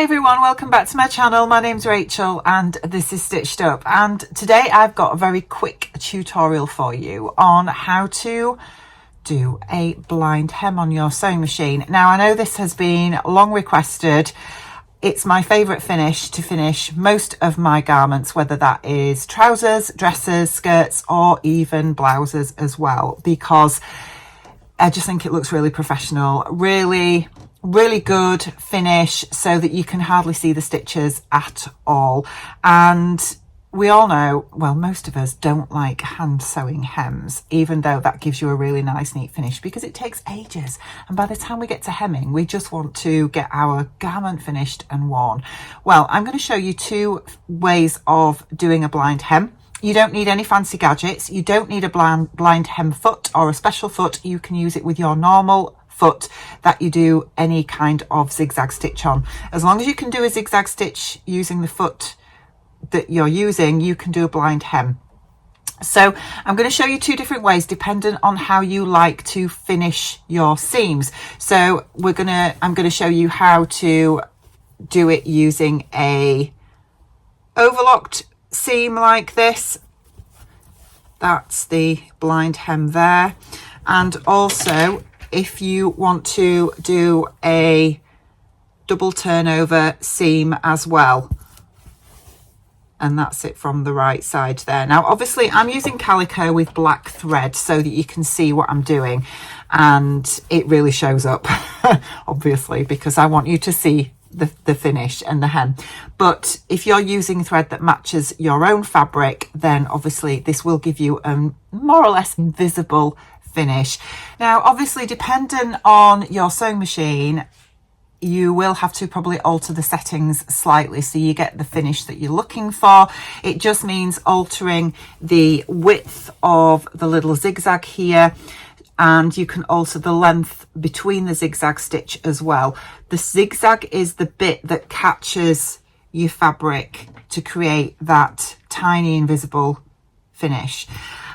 Hi everyone, welcome back to my channel. My name's Rachel and this is Stitched Up, and today I've got a very quick tutorial for you on how to do a blind hem on your sewing machine. Now I know this has been long requested. It's my favourite finish to finish most of my garments, whether that is trousers, dresses, skirts or even blouses as well, because I just think it looks really professional, really good finish so that you can hardly see the stitches at all. And we all know, well, most of us don't like hand sewing hems, even though that gives you a really nice neat finish, because it takes ages. And by the time we get to hemming, we just want to get our garment finished and worn. Well, I'm going to show you two ways of doing a blind hem. You don't need any fancy gadgets. You don't need a blind hem foot or a special foot. You can use it with your normal foot that you do any kind of zigzag stitch on. As long as you can do a zigzag stitch using the foot that you're using, you can do a blind hem. So I'm going to show you two different ways depending on how you like to finish your seams. So I'm going to show you how to do it using a overlocked seam like this. That's the blind hem there. And also if you want to do a double turnover seam as well, and that's it from the right side there. Now obviously I'm using calico with black thread so that you can see what I'm doing, and it really shows up obviously, because I want you to see the finish and the hem. But if you're using thread that matches your own fabric, then obviously this will give you a more or less invisible finish. Now obviously depending on your sewing machine, you will have to probably alter the settings slightly so you get the finish that you're looking for. It just means altering the width of the little zigzag here, and you can alter the length between the zigzag stitch as well. The zigzag is the bit that catches your fabric to create that tiny invisible finish.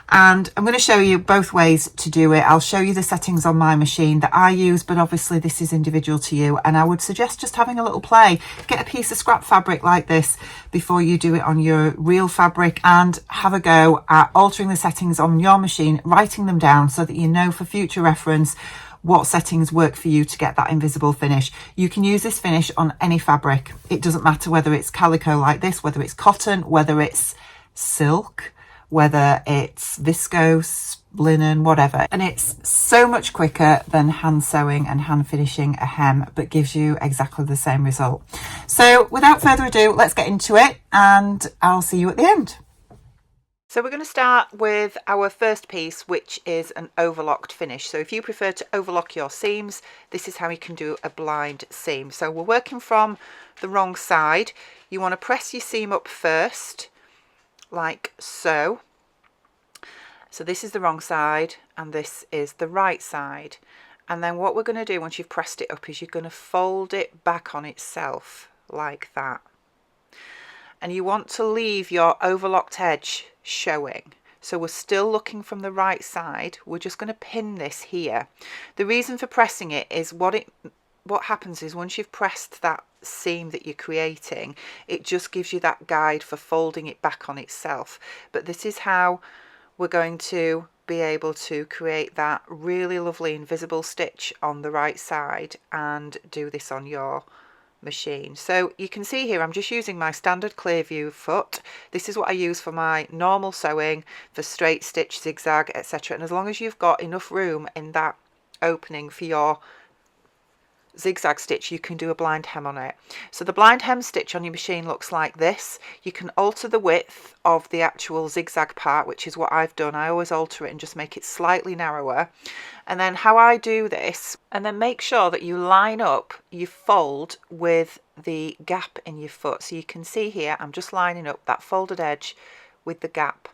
And I'm going to show you both ways to do it. I'll show you the settings on my machine that I use, but obviously this is individual to you, and I would suggest just having a little play. Get a piece of scrap fabric like this before you do it on your real fabric, and have a go at altering the settings on your machine, writing them down so that you know for future reference what settings work for you to get that invisible finish. You can use this finish on any fabric. It doesn't matter whether it's calico like this, whether it's cotton, whether it's silk, whether it's viscose, linen, whatever. And it's so much quicker than hand sewing and hand finishing a hem, but gives you exactly the same result. So without further ado, let's get into it and I'll see you at the end. So we're going to start with our first piece, which is an overlocked finish. So if you prefer to overlock your seams, this is how you can do a blind seam. So we're working from the wrong side. You want to press your seam up first, like so. So this is the wrong side and this is the right side, and then what we're going to do once you've pressed it up is you're going to fold it back on itself like that, and you want to leave your overlocked edge showing. So we're still looking from the right side. We're just going to pin this here. The reason for pressing it is what happens is once you've pressed that seam that you're creating, it just gives you that guide for folding it back on itself. But this is how we're going to be able to create that really lovely invisible stitch on the right side and do this on your machine. So you can see here I'm just using my standard clear view foot. This is what I use for my normal sewing, for straight stitch, zigzag, etc. And as long as you've got enough room in that opening for your zigzag stitch, you can do a blind hem on it. So the blind hem stitch on your machine looks like this. You can alter the width of the actual zigzag part, which is what I've done. I always alter it and just make it slightly narrower. And then how I do this, and then make sure that you line up your fold with the gap in your foot. So you can see here I'm just lining up that folded edge with the gap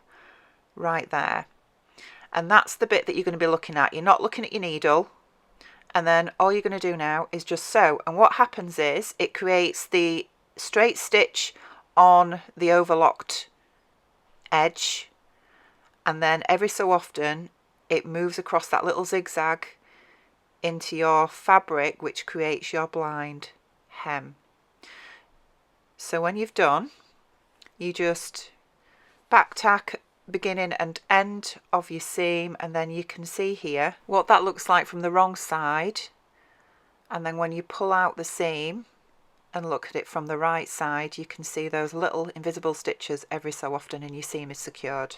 right there, and that's the bit that you're going to be looking at. You're not looking at your needle. And then all you're going to do now is just sew, and what happens is it creates the straight stitch on the overlocked edge, and then every so often it moves across that little zigzag into your fabric, which creates your blind hem. So when you've done, you just back tack beginning and end of your seam, and then you can see here what that looks like from the wrong side. And then when you pull out the seam and look at it from the right side, you can see those little invisible stitches every so often, and your seam is secured.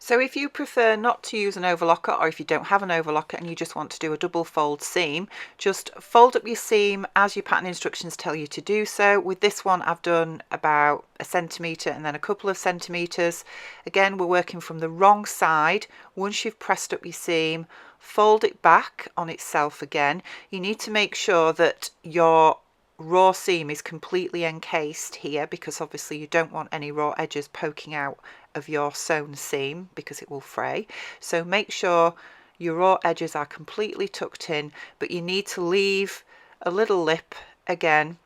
So if you prefer not to use an overlocker, or if you don't have an overlocker and you just want to do a double fold seam, just fold up your seam as your pattern instructions tell you to do so. With this one I've done about 1 centimetre and then a couple of centimetres. Again, we're working from the wrong side. Once you've pressed up your seam, fold it back on itself again. You need to make sure that your raw seam is completely encased here, because obviously you don't want any raw edges poking out of your sewn seam because it will fray. So make sure your raw edges are completely tucked in, but you need to leave a little lip again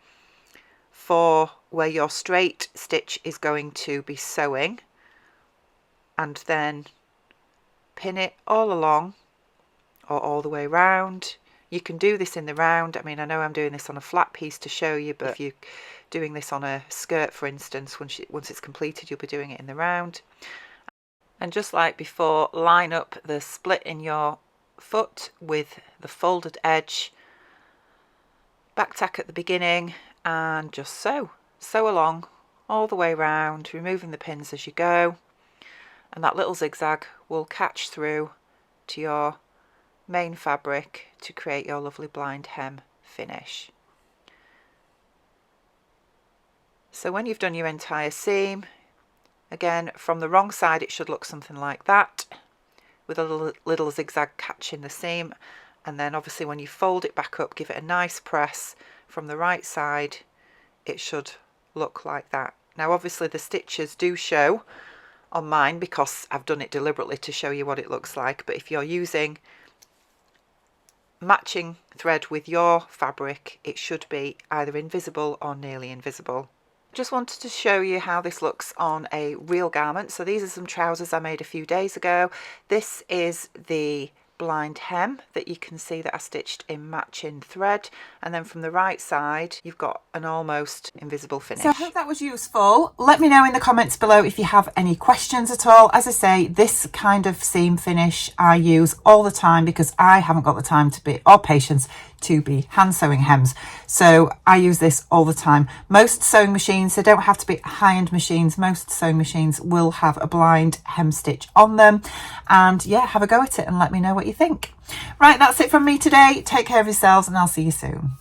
for where your straight stitch is going to be sewing, and then pin it all along or all the way round. You can do this in the round. I mean, I know I'm doing this on a flat piece to show you, but if you're doing this on a skirt, for instance, once it's completed, you'll be doing it in the round. And just like before, line up the split in your foot with the folded edge, back tack at the beginning, and just sew along all the way round, removing the pins as you go, and that little zigzag will catch through to your main fabric to create your lovely blind hem finish. So when you've done your entire seam, again from the wrong side it should look something like that, with a little zigzag catching the seam, and then obviously when you fold it back up, give it a nice press from the right side, it should look like that. Now obviously the stitches do show on mine because I've done it deliberately to show you what it looks like, but if you're using matching thread with your fabric, it should be either invisible or nearly invisible. Just wanted to show you how this looks on a real garment. So these are some trousers I made a few days ago. This is the blind hem that you can see that I stitched in matching thread, and then from the right side you've got an almost invisible finish. So I hope that was useful. Let me know in the comments below if you have any questions at all. As I say, this kind of seam finish I use all the time because I haven't got the time to be, or patience to be, hand sewing hems. So I use this all the time. Most sewing machines, they don't have to be high-end machines, most sewing machines will have a blind hem stitch on them. And yeah, have a go at it and let me know what you think. Right, that's it from me today. Take care of yourselves and I'll see you soon.